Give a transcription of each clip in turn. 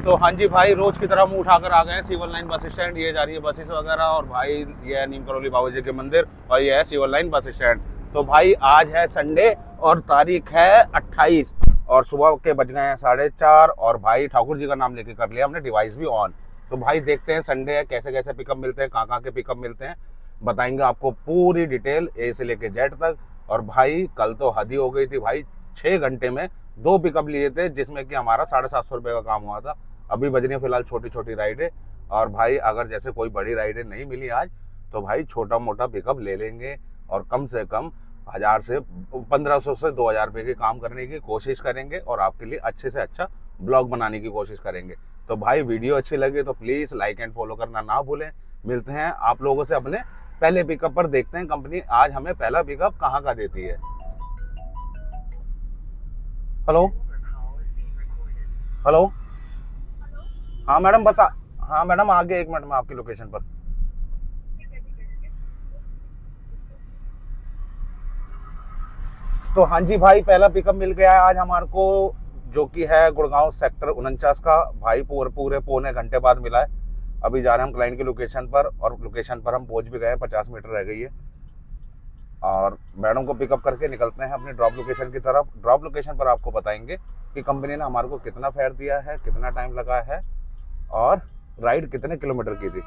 तो हाँ जी भाई, रोज की तरह मुंह उठाकर आ गए हैं सिविल लाइन बस स्टैंड। ये जा रही है बसेस वगैरह, और भाई ये है नीम करौली बाबा जी के मंदिर, और ये है सिविल लाइन बस स्टैंड। तो भाई आज है संडे और तारीख है 28, और सुबह के बज गए हैं 4:30, और भाई ठाकुर जी का नाम लेके कर लिया हमने, डिवाइस भी ऑन। तो भाई देखते हैं संडे है कैसे कैसे पिकअप मिलते हैं, कहाँ कहाँ के पिकअप मिलते हैं, बताएंगे आपको पूरी डिटेल ए से लेके जेड तक। और भाई कल तो हद ही हो गई थी भाई, 6 घंटे में 2 पिकअप लिए थे, जिसमें कि हमारा 750 रुपये का काम हुआ था। अभी बज रही है फिलहाल छोटी छोटी राइडें। और भाई अगर जैसे कोई बड़ी राइडें नहीं मिली आज, तो भाई छोटा मोटा पिकअप ले लेंगे, और कम से कम 1000 से 1500 से 2000 रुपये के काम करने की कोशिश करेंगे, और आपके लिए अच्छे से अच्छा ब्लॉग बनाने की कोशिश करेंगे। तो भाई वीडियो अच्छी लगे तो प्लीज़ लाइक एंड फॉलो करना ना भूलें। मिलते हैं आप लोगों से अपने पहले पिकअप पर, देखते हैं कंपनी आज हमें पहला पिकअप कहाँ का देती है। Hello hello. हाँ मैडम, हाँ मैडम, आगे 1 मिनट में आपकी लोकेशन पर। तो हाँ जी भाई, पहला पिकअप मिल गया है आज हमारे को, जो कि है गुड़गांव सेक्टर 49 का। भाई पूरे पूरे पौने घंटे बाद मिला है। अभी जा रहे हैं हम क्लाइंट की लोकेशन पर, और लोकेशन पर हम पहुंच भी गए हैं, 50 मीटर रह गई है। और मैडम को पिकअप करके निकलते हैं अपनी ड्रॉप लोकेशन की तरफ। ड्रॉप लोकेशन पर आपको बताएंगे कि कंपनी ने हमारे को कितना फेयर दिया है, कितना टाइम लगा है, और राइड कितने किलोमीटर की थी।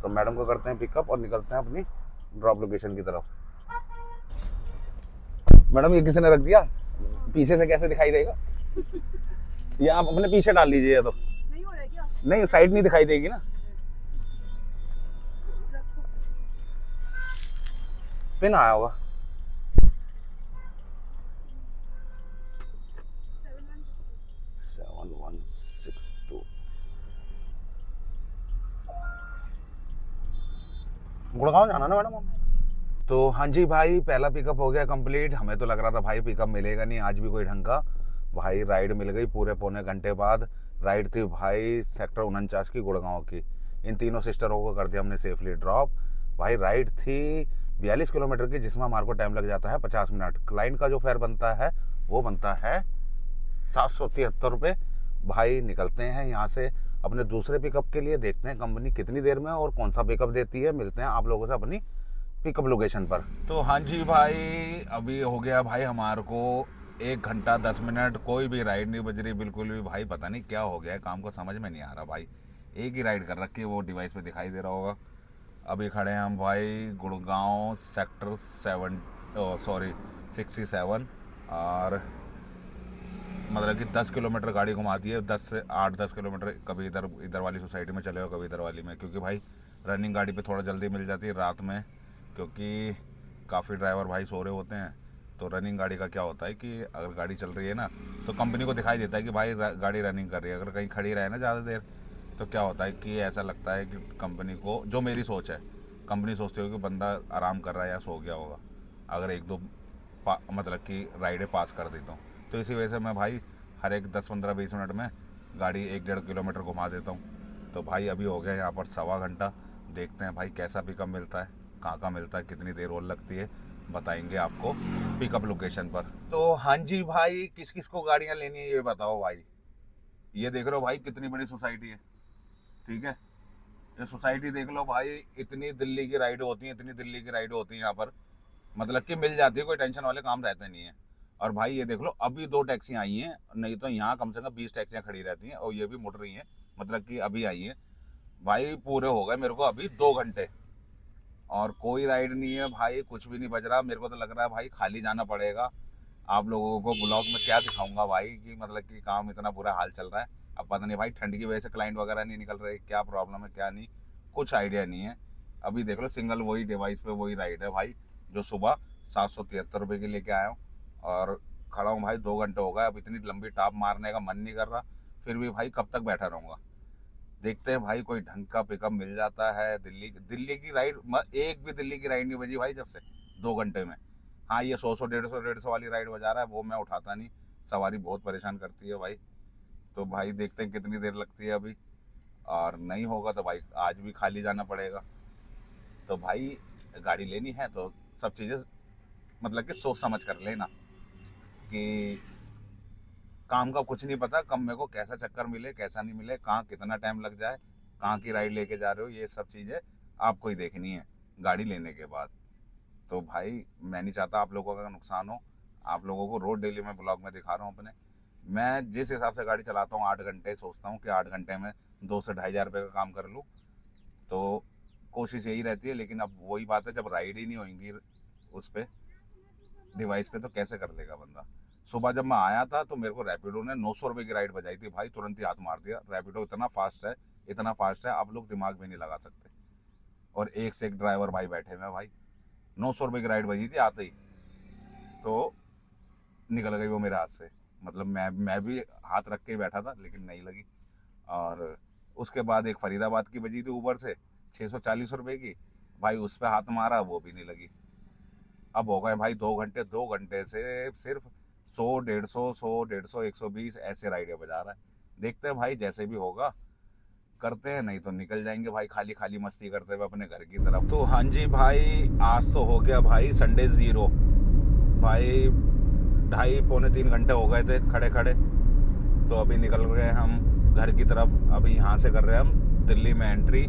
तो मैडम को करते हैं पिकअप और निकलते हैं अपनी ड्रॉप लोकेशन की तरफ। मैडम ये किसी ने रख दिया, पीछे से कैसे दिखाई देगा? ये आप अपने पीछे डाल लीजिए, या तो नहीं हो रहा है क्या? नहीं, साइड नहीं दिखाई देगी ना। पिन आया होगा। 7162 गुड़गांव जाना ना मैडम। तो हाँ जी भाई, पहला पिकअप हो गया कंप्लीट। हमें तो लग रहा था भाई पिकअप मिलेगा नहीं आज भी कोई ढंग का। भाई राइड मिल गई पूरे पौने घंटे बाद। राइड थी भाई सेक्टर 49 की, गुड़गांव की। इन तीनों सिस्टरों को कर दिया हमने सेफली ड्रॉप। भाई राइड थी 42 किलोमीटर की, जिसमें हमारे को टाइम लग जाता है 50 मिनट। क्लाइंट का जो फेयर बनता है वो बनता है 773 रुपये। भाई निकलते हैं यहाँ से अपने दूसरे पिकअप के लिए, देखते हैं कंपनी कितनी देर में और कौन सा पिकअप देती है। मिलते हैं आप लोगों से अपनी पिकअप लोकेशन पर। तो हाँ जी भाई, अभी हो गया भाई हमारे को 1 घंटा 10 मिनट, कोई भी राइड नहीं बज रही बिल्कुल भी। भाई पता नहीं क्या हो गया है, काम को समझ में नहीं आ रहा भाई। एक ही राइड कर रखी है, वो डिवाइस पे दिखाई दे रहा होगा। अभी खड़े हैं हम भाई गुड़गांव सेक्टर 67, और मतलब कि 10 किलोमीटर गाड़ी घुमाती है, 10 से 8-10 किलोमीटर। कभी इधर इधर वाली सोसाइटी में चले हो, कभी इधर वाली में, क्योंकि भाई रनिंग गाड़ी पे थोड़ा जल्दी मिल जाती है रात में, क्योंकि काफ़ी ड्राइवर भाई सो रहे होते हैं। तो रनिंग गाड़ी का क्या होता है कि अगर गाड़ी चल रही है ना, तो कंपनी को दिखाई देता है कि भाई गाड़ी रनिंग कर रही है। अगर कहीं खड़ी रहे ना ज़्यादा देर, तो क्या होता है कि ऐसा लगता है कि कंपनी को, जो मेरी सोच है, कंपनी सोचती होगी कि बंदा आराम कर रहा है या सो गया होगा, अगर 1-2 मतलब कि राइडें पास कर देता हूँ। तो इसी वजह से मैं भाई हर एक 10-15-20 मिनट में गाड़ी 1-1.5 किलोमीटर घुमा देता हूँ। तो भाई अभी हो गया यहाँ पर 1.25 घंटा। देखते हैं भाई कैसा पिकअप मिलता है, कहाँ का मिलता है, कितनी देर और लगती है, बताएंगे आपको पिकअप लोकेशन पर। तो हाँ जी भाई, किस किस को गाड़ियाँ लेनी है ये बताओ भाई। ये देख रहे हो भाई कितनी बड़ी सोसाइटी है, ठीक है। ये सोसाइटी देख लो भाई, इतनी दिल्ली की राइड होती है, इतनी दिल्ली की राइड होती है यहाँ पर, मतलब कि मिल जाती है, कोई टेंशन वाले काम रहते नहीं है। और भाई ये देख लो, अभी 2 टैक्सियाँ आई हैं, नहीं तो यहाँ कम से कम 20 टैक्सियाँ खड़ी रहती हैं, और ये भी मुड़ रही हैं, मतलब कि अभी आई हैं। भाई पूरे हो गए मेरे को अभी 2 घंटे, और कोई राइड नहीं है भाई, कुछ भी नहीं बज रहा। मेरे को तो लग रहा है भाई खाली जाना पड़ेगा। आप लोगों को ब्लॉग में क्या दिखाऊंगा भाई, कि मतलब कि काम इतना बुरा हाल चल रहा है। अब पता नहीं भाई ठंड की वजह से क्लाइंट वगैरह नहीं निकल रहे, क्या प्रॉब्लम है क्या नहीं, कुछ आइडिया नहीं है। अभी देख लो सिंगल वही डिवाइस पे वही राइड है भाई, जो सुबह 773 रुपये की लेके आया हूँ, और खड़ा हूँ भाई 2 घंटे हो गए। अब इतनी लंबी टाप मारने का मन नहीं कर रहा, फिर भी भाई कब तक बैठा रहूँगा। देखते हैं भाई कोई ढंग का पिकअप मिल जाता है। दिल्ली की राइड, एक भी दिल्ली की राइड नहीं बजी भाई जब से 2 घंटे में। हाँ ये 100-150 वाली राइड बजा रहा है, वो मैं उठाता नहीं, सवारी बहुत परेशान करती है भाई। तो भाई देखते हैं कितनी देर लगती है अभी, और नहीं होगा तो भाई आज भी खाली जाना पड़ेगा। तो भाई गाड़ी लेनी है तो सब चीज़ें मतलब कि सोच समझ कर लेना, कि काम का कुछ नहीं पता, कब मेरे को कैसा चक्कर मिले कैसा नहीं मिले, कहाँ कितना टाइम लग जाए, कहाँ की राइड लेके जा रहे हो, ये सब चीज़ें आपको ही देखनी है गाड़ी लेने के बाद। तो भाई मैं नहीं चाहता आप लोगों का नुकसान हो। आप लोगों को रोड डेली मैं ब्लॉग में दिखा रहा हूँ अपने। मैं जिस हिसाब से गाड़ी चलाता हूँ 8 घंटे, सोचता हूँ कि 8 घंटे में 2 से 2,500 रुपये का काम कर लूँ। तो कोशिश यही रहती है, लेकिन अब वही बात है, जब राइड ही नहीं होंगी उस पर डिवाइस पे तो कैसे कर लेगा बंदा। सुबह जब मैं आया था तो मेरे को रैपिडो ने 900 रुपये की राइड बजाई थी भाई, तुरंत ही हाथ मार दिया। रैपिडो इतना फास्ट है, इतना फास्ट है, आप लोग दिमाग भी नहीं लगा सकते। और एक से एक ड्राइवर भाई बैठे हुए हैं भाई। 900 रुपये की राइड बजी थी आते ही, तो निकल गई वो मेरे हाथ से। मतलब मैं भी हाथ रख के ही बैठा था, लेकिन नहीं लगी। और उसके बाद एक फरीदाबाद की बजी थी ऊबर से 640 रुपये की, भाई उस पर हाथ मारा, वो भी नहीं लगी। अब हो गए भाई 2 घंटे, 2 घंटे से सिर्फ 100, 150, 100, 150, 120 ऐसे राइडें बजा रहा है। देखते हैं भाई, जैसे भी होगा करते हैं, नहीं तो निकल जाएंगे भाई खाली खाली मस्ती करते हुए अपने घर की तरफ। तो हाँ जी भाई, आज तो हो गया भाई संडे ज़ीरो भाई। 2.5 पौने 3 घंटे हो गए थे खड़े खड़े, तो अभी निकल गए हम घर की तरफ। अभी यहाँ से कर रहे हैं हम दिल्ली में एंट्री।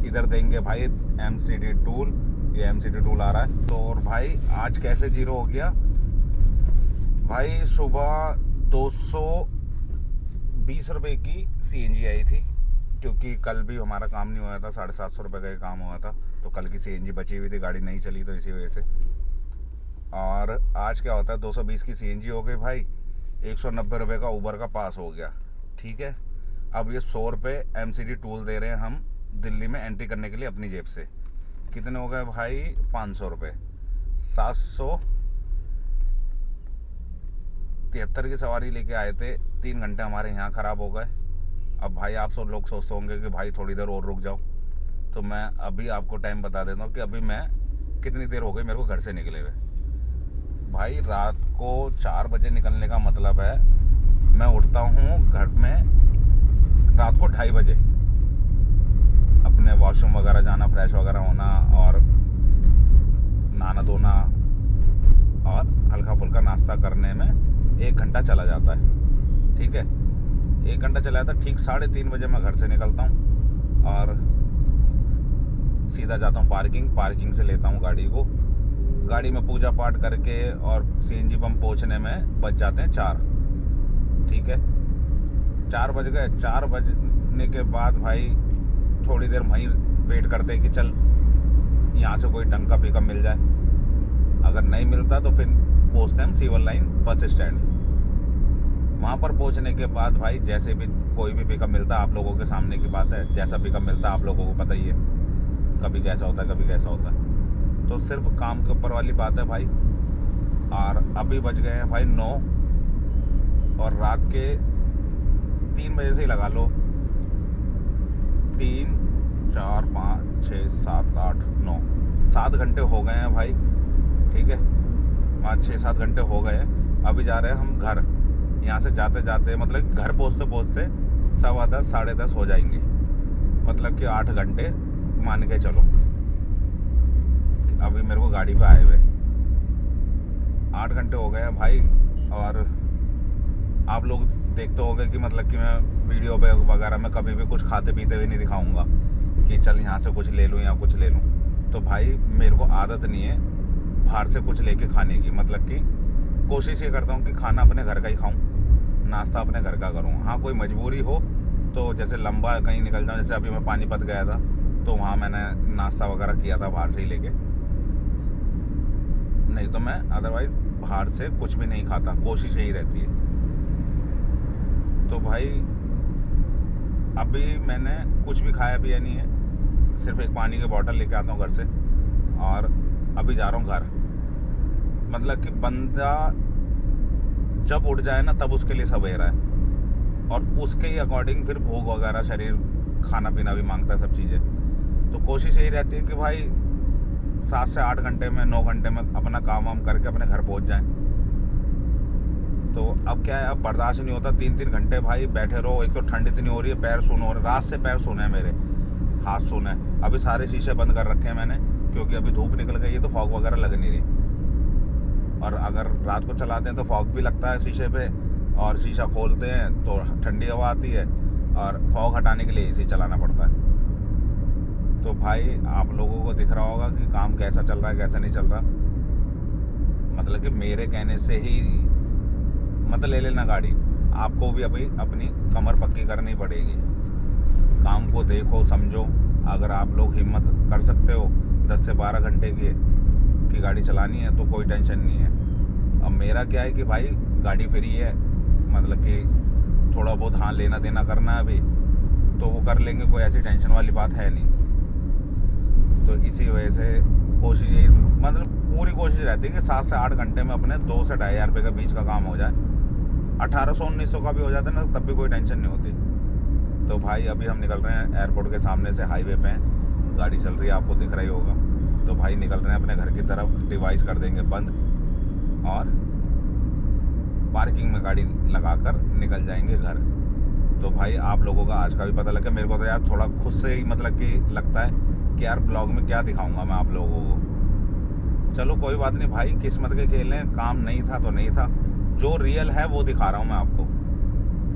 इधर देंगे भाई MCD टूल, ये MCD टूल आ रहा है। तो और भाई आज कैसे जीरो हो गया भाई, सुबह 220 रुपये की CNG आई थी, क्योंकि कल भी हमारा काम नहीं हुआ था, 750 रुपये का ही काम हुआ था, तो कल की CNG बची हुई थी, गाड़ी नहीं चली तो इसी वजह से। और आज क्या होता है, 220 की CNG हो गई भाई, 190 रुपये का ऊबर का पास हो गया, ठीक है। अब ये 100 रुपये MCD टूल दे रहे हैं हम दिल्ली में एंट्री करने के लिए अपनी जेब से। कितने हो गए भाई, 500 रुपये। 773 की सवारी लेके आए थे, 3 घंटे हमारे यहाँ ख़राब हो गए। अब भाई आप सब लोग सोचते होंगे कि भाई थोड़ी देर और रुक जाओ, तो मैं अभी आपको टाइम बता देता हूँ कि अभी मैं कितनी देर हो गई मेरे को घर से निकले हुए। भाई रात को 4 बजे निकलने का मतलब है, मैं उठता हूँ घर में रात को 2:30 बजे, अपने वॉशरूम वगैरह जाना, फ्रेश वगैरह होना और नहाना धोना और हल्का फुल्का नाश्ता करने में 1 घंटा चला जाता है, ठीक है। 1 घंटा चला जाता है। ठीक 3:30 बजे मैं घर से निकलता हूँ और सीधा जाता हूँ पार्किंग से लेता हूँ गाड़ी को। गाड़ी में पूजा पाठ करके और CNG पंप पहुँचने में बच जाते हैं 4, ठीक है। 4 बज गए। 4 बजने के बाद भाई थोड़ी देर वहीं वेट करते हैं कि चल यहाँ से कोई ढंग का पिकअप मिल जाए। अगर नहीं मिलता तो फिर पहुँचते हैं हम सिविल लाइन बस स्टैंड। वहाँ पर पहुँचने के बाद भाई जैसे भी कोई भी पिकअप मिलता है, आप लोगों के सामने की बात है, जैसा पिकअप मिलता है आप लोगों को पता ही है, कभी कैसा होता है कभी कैसा होता है, तो सिर्फ काम के ऊपर वाली बात है भाई। और अभी बज गए हैं भाई 9, और रात के 3 बजे से ही लगा लो, 3, 4, 5, 6, 7, 8, 9, 7 घंटे हो गए हैं भाई, ठीक है। 5-6-7 घंटे हो गए हैं। अभी जा रहे हैं हम घर। यहाँ से जाते जाते मतलब घर पहुँचते 10:15 साढ़े 10 हो जाएंगे, मतलब कि 8 घंटे मान के चलो। अभी मेरे को गाड़ी पे आए हुए 8 घंटे हो गए हैं भाई। और आप लोग देखते होंगे कि मतलब कि मैं वीडियो पे वगैरह में कभी भी कुछ खाते पीते हुए नहीं दिखाऊंगा कि चल यहाँ से कुछ ले लूँ या कुछ ले लूँ। तो भाई मेरे को आदत नहीं है बाहर से कुछ लेके खाने की, मतलब कि कोशिश ये करता हूँ कि खाना अपने घर का ही खाऊँ, नाश्ता अपने घर का करूँ। हाँ कोई मजबूरी हो तो जैसे लंबा कहीं निकल जाऊँ, जैसे अभी मैं पानीपत गया था तो वहाँ मैंने नाश्ता वगैरह किया था बाहर से ही लेके, नहीं तो मैं अदरवाइज़ बाहर से कुछ भी नहीं खाता, कोशिश यही रहती है। तो भाई अभी मैंने कुछ भी खाया पिया नहीं है, सिर्फ एक पानी की बोतल लेके आता हूँ घर से, और अभी जा रहा हूँ घर। मतलब कि बंदा जब उठ जाए ना तब उसके लिए सवेरा है, और उसके ही अकॉर्डिंग फिर भूख वगैरह शरीर खाना पीना भी मांगता है, सब चीज़ें। तो कोशिश यही रहती है कि भाई 7 से 8 घंटे में 9 घंटे में अपना काम वाम करके अपने घर पहुंच जाएं। तो अब क्या है, अब बर्दाश्त नहीं होता 3-3 घंटे भाई बैठे रहो। एक तो ठंड इतनी हो रही है, पैर सूने हो रहे, रात से पैर सूने हैं मेरे, हाथ सूने हैं। अभी सारे शीशे बंद कर रखे हैं मैंने, क्योंकि अभी धूप निकल गई है तो फॉग वगैरह लग नहीं रही। और अगर रात को चलाते हैं तो फॉग भी लगता है शीशे पे, और शीशा खोलते हैं तो ठंडी हवा आती है और फॉग हटाने के लिए एसी चलाना पड़ता है। तो भाई आप लोगों को दिख रहा होगा कि काम कैसा चल रहा है कैसा नहीं चल रहा। मतलब कि मेरे कहने से ही मत ले लेना गाड़ी, आपको भी अभी अपनी कमर पक्की करनी पड़ेगी। काम को देखो समझो, अगर आप लोग हिम्मत कर सकते हो 10 से 12 घंटे की गाड़ी चलानी है तो कोई टेंशन नहीं है। अब मेरा क्या है कि भाई गाड़ी फ्री है, मतलब कि थोड़ा बहुत हाँ लेना देना करना है अभी तो वो कर लेंगे, कोई ऐसी टेंशन वाली बात है नहीं। तो इसी वजह से कोशिश यही, मतलब पूरी कोशिश रहती है कि 7 से 8 घंटे में अपने 2 से 2,500 रुपये के बीच का काम हो जाए। 1800-1900 का भी हो जाता है ना, तब भी कोई टेंशन नहीं होती। तो भाई अभी हम निकल रहे हैं एयरपोर्ट के सामने से, हाईवे पे हैं, गाड़ी चल रही है, आपको दिख रहा ही होगा। तो भाई निकल रहे हैं अपने घर की तरफ, डिवाइस कर देंगे बंद और पार्किंग में गाड़ी लगाकर निकल जाएंगे घर। तो भाई आप लोगों का आज का भी पता लगे। मेरे को तो यार थोड़ा खुद से ही मतलब कि लगता है कि यार ब्लॉग में क्या दिखाऊंगा मैं आप लोगों को। चलो कोई बात नहीं भाई, किस्मत के खेल हैं, काम नहीं था तो नहीं था, जो रियल है वो दिखा रहा हूँ मैं आपको।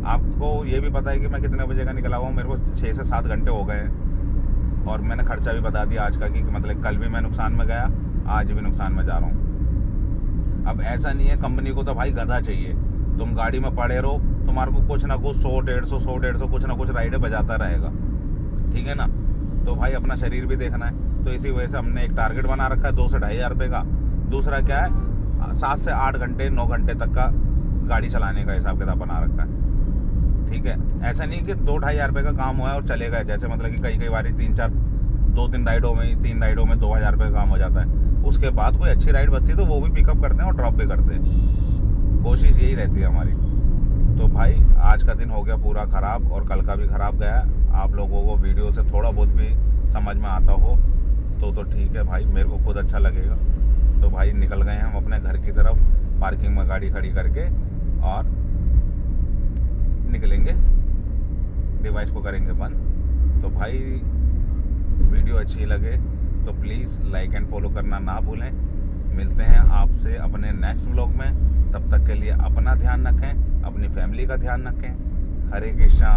आपको ये भी पता है कि मैं कितने बजे का निकला हुआ हूँ, मेरे को 6 से 7 घंटे हो गए हैं और मैंने खर्चा भी बता दिया आज का कि मतलब कल भी मैं नुकसान में गया, आज भी नुकसान में जा रहा हूँ। अब ऐसा नहीं है, कंपनी को तो भाई गधा चाहिए, तुम गाड़ी में पड़े रहो, तुम्हारे को कुछ ना कुछ 100-150 कुछ ना कुछ राइडे बजाता रहेगा, ठीक है ना। तो भाई अपना शरीर भी देखना है, तो इसी वजह से हमने एक टारगेट बना रखा है 2 से 2,500 रुपये का। दूसरा क्या है, 7 से 8 घंटे 9 घंटे तक का गाड़ी चलाने का हिसाब किताब बना रखा है, ठीक है। ऐसा नहीं कि 2-2,500 रुपये का काम हुआ है और चले गए, जैसे मतलब कि कई बार 2-3 राइडों में 3 राइडों में 2,000 रुपये का काम हो जाता है। उसके बाद कोई अच्छी राइड बचती है तो वो भी पिकअप करते हैं और ड्रॉप भी करते हैं, कोशिश यही रहती है हमारी। तो भाई आज का दिन हो गया पूरा ख़राब और कल का भी ख़राब गया। आप लोगों को वीडियो से थोड़ा बहुत भी समझ में आता हो तो ठीक है भाई, मेरे को खुद अच्छा लगेगा। तो भाई निकल गए हम अपने घर की तरफ, पार्किंग में गाड़ी खड़ी करके और निकलेंगे, डिवाइस को करेंगे बंद। तो भाई वीडियो अच्छी लगे तो प्लीज़ लाइक एंड फॉलो करना ना भूलें। मिलते हैं आपसे अपने नेक्स्ट व्लॉग में, तब तक के लिए अपना ध्यान रखें, अपनी फैमिली का ध्यान रखें। हरे कृष्णा।